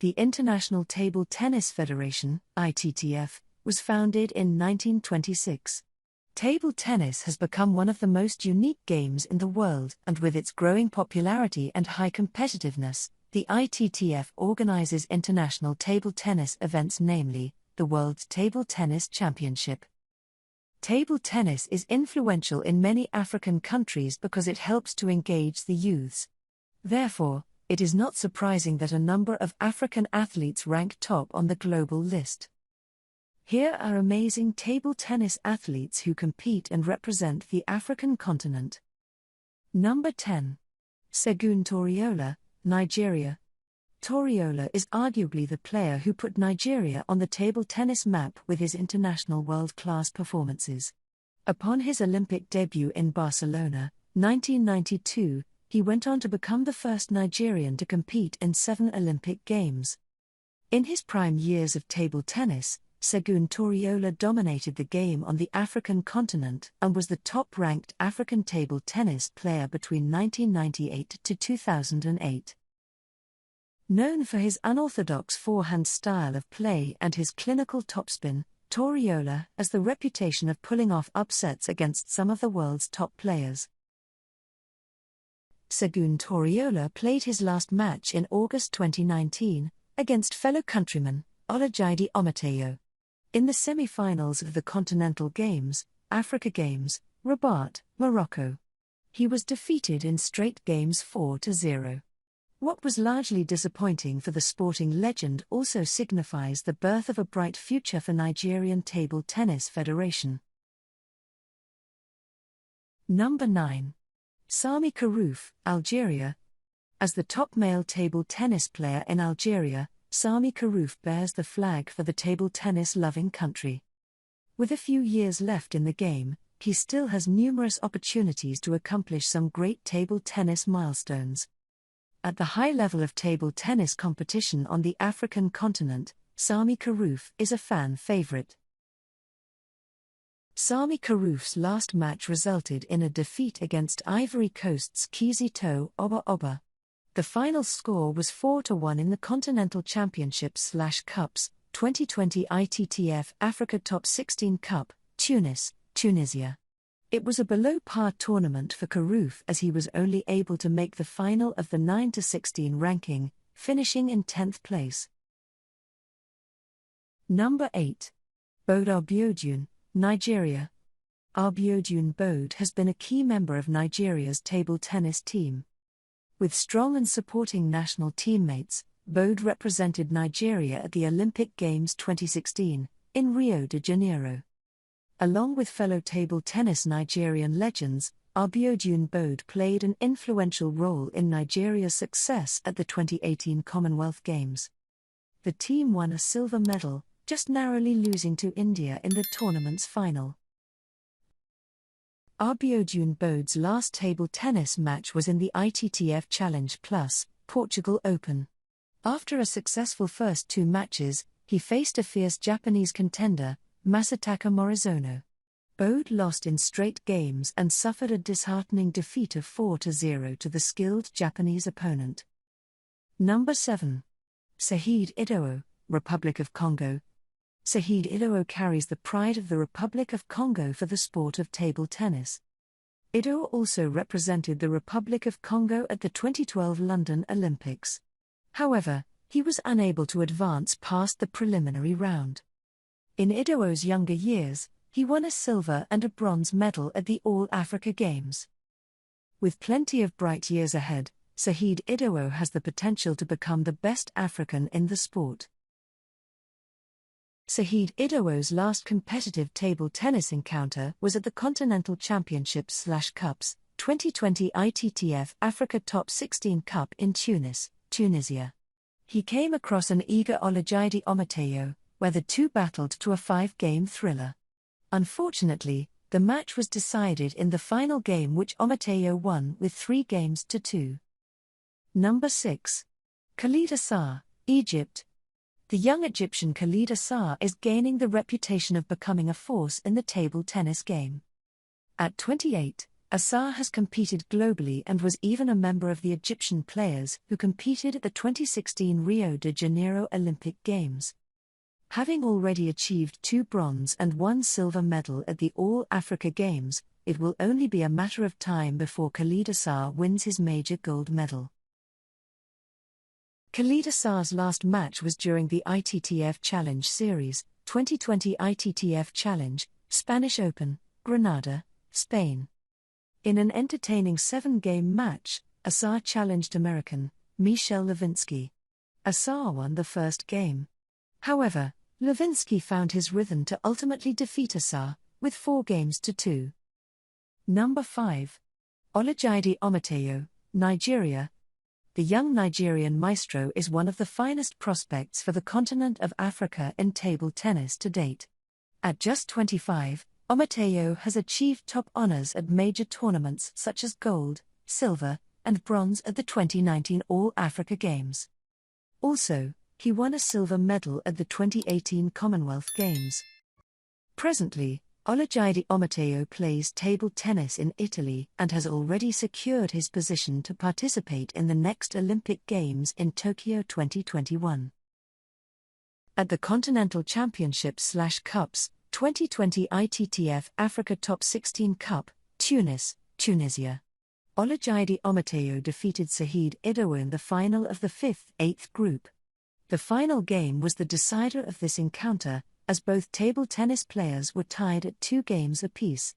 The International Table Tennis Federation, ITTF, was founded in 1926. Table tennis has become one of the most unique games in the world, and with its growing popularity and high competitiveness, the ITTF organizes international table tennis events, namely, the World Table Tennis Championship. Table tennis is influential in many African countries because it helps to engage the youths. Therefore, it is not surprising that a number of African athletes rank top on the global list. Here are amazing table tennis athletes who compete and represent the African continent. Number 10. Segun Toriola, Nigeria. Toriola is arguably the player who put Nigeria on the table tennis map with his international world-class performances. Upon his Olympic debut in Barcelona, 1992, he went on to become the first Nigerian to compete in 7 Olympic Games. In his prime years of table tennis, Segun Toriola dominated the game on the African continent and was the top-ranked African table tennis player between 1998 to 2008. Known for his unorthodox forehand style of play and his clinical topspin, Toriola has the reputation of pulling off upsets against some of the world's top players. Segun Toriola played his last match in August 2019, against fellow countryman, Olajide Omotayo. In the semi-finals of the Continental Games, Africa Games, Rabat, Morocco. He was defeated in straight games 4-0. What was largely disappointing for the sporting legend also signifies the birth of a bright future for Nigerian Table Tennis Federation. Number 9. Sami Karouf, Algeria. As the top male table tennis player in Algeria, Sami Karouf bears the flag for the table tennis-loving country. With a few years left in the game, he still has numerous opportunities to accomplish some great table tennis milestones. At the high level of table tennis competition on the African continent, Sami Karouf is a fan favorite. Sami Karouf's last match resulted in a defeat against Ivory Coast's Kizito Oba. The final score was 4-1 in the Continental Championships/Cups, 2020 ITTF Africa Top 16 Cup, Tunis, Tunisia. It was a below-par tournament for Karouf as he was only able to make the final of the 9-16 ranking, finishing in 10th place. Number 8. Bode Abiodun, Nigeria. Abiodun Bode has been a key member of Nigeria's table tennis team. With strong and supporting national teammates, Bode represented Nigeria at the Olympic Games 2016, in Rio de Janeiro. Along with fellow table tennis Nigerian legends, Abiodun Bode played an influential role in Nigeria's success at the 2018 Commonwealth Games. The team won a silver medal, just narrowly losing to India in the tournament's final. Abiodun Bode's last table tennis match was in the ITTF Challenge Plus, Portugal Open. After a successful first 2 matches, he faced a fierce Japanese contender, Masataka Morizono. Bode lost in straight games and suffered a disheartening defeat of 4-0 to the skilled Japanese opponent. Number 7. Seheed Idowu, Republic of Congo. Seheed Idowu carries the pride of the Republic of Congo for the sport of table tennis. Idowu also represented the Republic of Congo at the 2012 London Olympics. However, he was unable to advance past the preliminary round. In Idowu's younger years, he won a silver and a bronze medal at the All-Africa Games. With plenty of bright years ahead, Seheed Idowu has the potential to become the best African in the sport. Seheed Idowu's last competitive table tennis encounter was at the Continental Championships/Cups, 2020 ITTF Africa Top 16 Cup in Tunis, Tunisia. He came across an eager Olajide Omotayo, where the two battled to a 5-game thriller. Unfortunately, the match was decided in the final game, which Omotayo won with 3-2. Number 6. Khalid Assar, Egypt. The young Egyptian Khalid Assar is gaining the reputation of becoming a force in the table tennis game. At 28, Assar has competed globally and was even a member of the Egyptian players who competed at the 2016 Rio de Janeiro Olympic Games. Having already achieved 2 bronze and 1 silver medal at the All-Africa Games, it will only be a matter of time before Khalid Assar wins his major gold medal. Khalid Assar's last match was during the ITTF Challenge Series, 2020 ITTF Challenge, Spanish Open, Granada, Spain. In an entertaining 7-game match, Assar challenged American Michel Levinsky. Assar won the first game. However, Levinsky found his rhythm to ultimately defeat Assar, with 4-2. Number 5. Olajide Omotayo, Nigeria. The young Nigerian maestro is one of the finest prospects for the continent of Africa in table tennis to date. At just 25, Omotayo has achieved top honors at major tournaments such as gold, silver, and bronze at the 2019 All-Africa Games. Also, he won a silver medal at the 2018 Commonwealth Games. Presently, Olajide Omotayo plays table tennis in Italy and has already secured his position to participate in the next Olympic Games in Tokyo 2021. At the Continental Championships/Cups, 2020 ITTF Africa Top 16 Cup, Tunis, Tunisia. Olajide Omotayo defeated Saheed Idowu in the final of the 5th/8th group. The final game was the decider of this encounter, as both table tennis players were tied at 2 games apiece.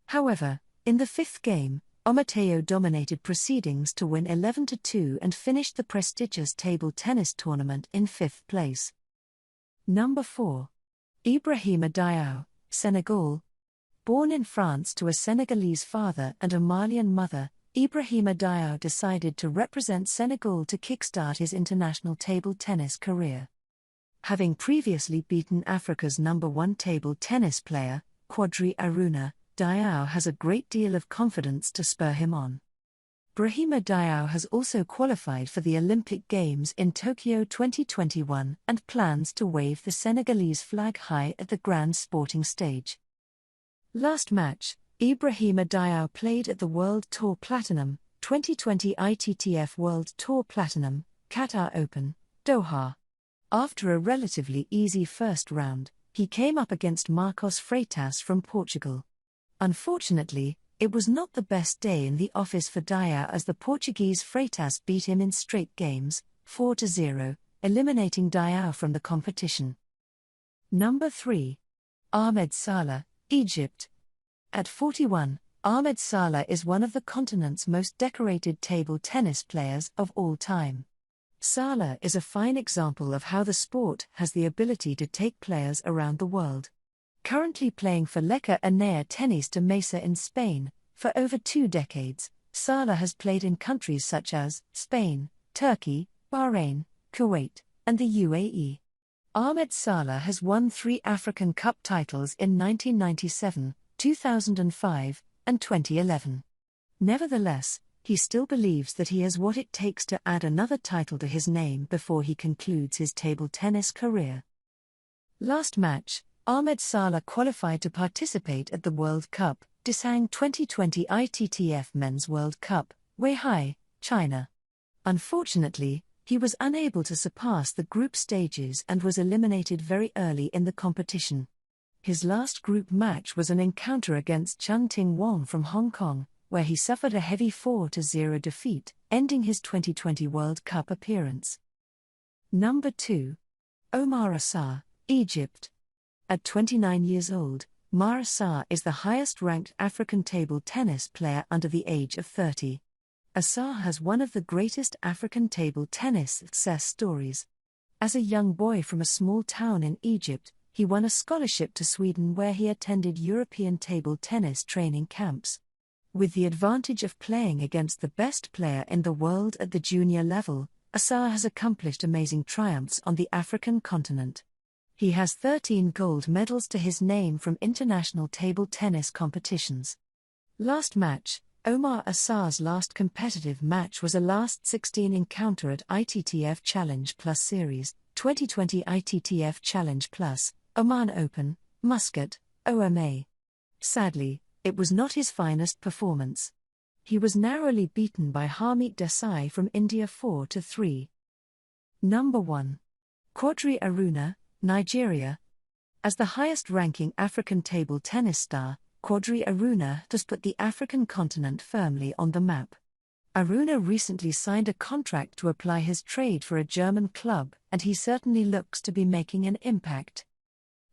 However, in the 5th game, Omotayo dominated proceedings to win 11-2 and finished the prestigious table tennis tournament in 5th place. Number 4. Ibrahima Diaw, Senegal. Born in France to a Senegalese father and a Malian mother, Ibrahima Diaw decided to represent Senegal to kickstart his international table tennis career. Having previously beaten Africa's #1 table tennis player, Quadri Aruna, Diaw has a great deal of confidence to spur him on. Ibrahima Diaw has also qualified for the Olympic Games in Tokyo 2021 and plans to wave the Senegalese flag high at the grand sporting stage. Last match, Ibrahima Diaw played at the World Tour Platinum, 2020 ITTF World Tour Platinum, Qatar Open, Doha. After a relatively easy first round, he came up against Marcos Freitas from Portugal. Unfortunately, it was not the best day in the office for Diaw as the Portuguese Freitas beat him in straight games, 4-0, eliminating Diaw from the competition. Number 3. Ahmed Salah, Egypt. At 41, Ahmed Salah is one of the continent's most decorated table tennis players of all time. Salah is a fine example of how the sport has the ability to take players around the world. Currently playing for Leca Anea Tenis de Mesa in Spain, for over 2 decades, Salah has played in countries such as Spain, Turkey, Bahrain, Kuwait, and the UAE. Ahmed Salah has won 3 African Cup titles in 1997, 2005, and 2011. Nevertheless, he still believes that he has what it takes to add another title to his name before he concludes his table tennis career. Last match, Ahmed Salah qualified to participate at the World Cup, Disang 2020 ITTF Men's World Cup, Weihai, China. Unfortunately, he was unable to surpass the group stages and was eliminated very early in the competition. His last group match was an encounter against Chun Ting Wong from Hong Kong, where he suffered a heavy 4-0 defeat, ending his 2020 World Cup appearance. Number 2. Omar Assar, Egypt. At 29 years old, Omar Assar is the highest-ranked African table tennis player under the age of 30. Assar has one of the greatest African table tennis success stories. As a young boy from a small town in Egypt, he won a scholarship to Sweden where he attended European table tennis training camps. With the advantage of playing against the best player in the world at the junior level, Assar has accomplished amazing triumphs on the African continent. He has 13 gold medals to his name from international table tennis competitions. Last match, Omar Assar's last competitive match was a last 16 encounter at ITTF Challenge Plus Series, 2020 ITTF Challenge Plus, Oman Open, Muscat, OMA. Sadly, it was not his finest performance. He was narrowly beaten by Harmeet Desai from India 4-3. Number 1. Quadri Aruna, Nigeria. As the highest-ranking African table tennis star, Quadri Aruna has put the African continent firmly on the map. Aruna recently signed a contract to apply his trade for a German club, and he certainly looks to be making an impact.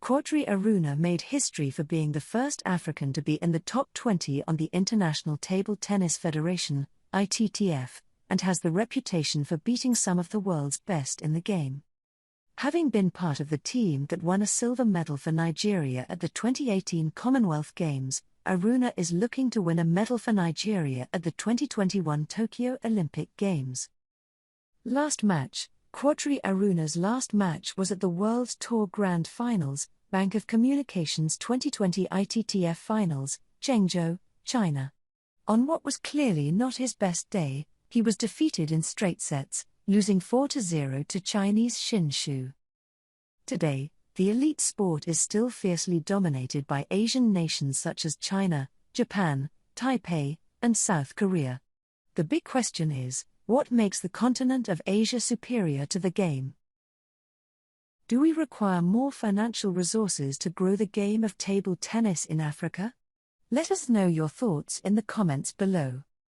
Quadri Aruna made history for being the first African to be in the top 20 on the International Table Tennis Federation, ITTF, and has the reputation for beating some of the world's best in the game. Having been part of the team that won a silver medal for Nigeria at the 2018 Commonwealth Games, Aruna is looking to win a medal for Nigeria at the 2021 Tokyo Olympic Games. Last match. Quadri Aruna's last match was at the World Tour Grand Finals, Bank of Communications 2020 ITTF Finals, Zhengzhou, China. On what was clearly not his best day, he was defeated in straight sets, losing 4-0 to Chinese Xin Shu. Today, the elite sport is still fiercely dominated by Asian nations such as China, Japan, Taipei, and South Korea. The big question is, what makes the continent of Asia superior to the game? Do we require more financial resources to grow the game of table tennis in Africa? Let us know your thoughts in the comments below.